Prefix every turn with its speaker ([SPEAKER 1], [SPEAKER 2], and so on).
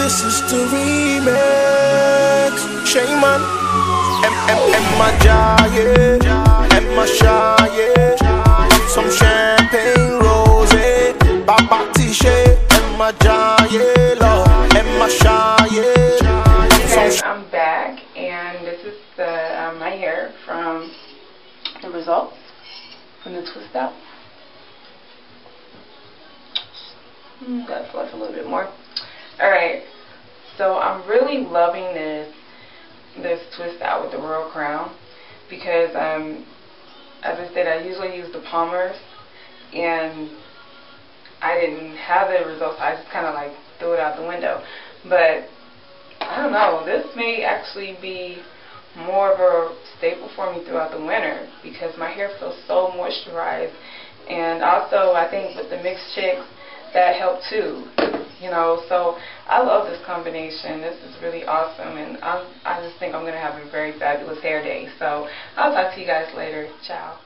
[SPEAKER 1] This is the remix. Shayman, Emma Jaye, Emma Shaye, some champagne rosé, Baba Tisha, Emma Jaye, love, Emma Shaye.
[SPEAKER 2] Guys, I'm back, and this is my hair from the results from the twist out. Gotta fluff a little bit more. Alright, so I'm really loving this twist out with the Royal Crown because as I said, I usually use the Palmers, and I didn't have the results. I just kind of like threw it out the window. But I don't know, this may actually be more of a staple for me throughout the winter because my hair feels so moisturized, and also I think with the Mixed Chicks that helped too, you know. So I love this combination. This is really awesome, and I just think I'm going to have a very fabulous hair day. So I'll talk to you guys later. Ciao.